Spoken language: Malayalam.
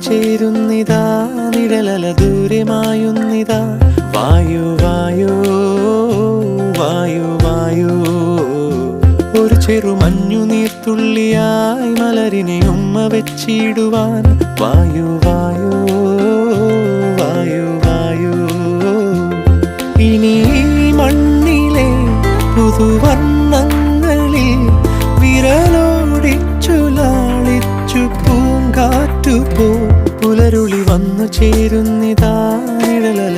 ചേരുന്നിതാ നിഴലല ദൂരെ മായുന്നിതാ വായു വായു വായു വായു ഒരു ചെറു മഞ്ഞു നീർത്തുള്ളിയായി മലരിനെ ഉമ്മ വെച്ചിടുവാൻ വായു വായു വായു വായു ഇനി മണ്ണിലെ പുതുവർണ്ണങ്ങളിൽ വിരലോടിച്ചു ലാളിച്ചു പൂങ്കാറ്റുപോ പുലരുളി വന്നു ചേരുന്നിതാ നിഴലല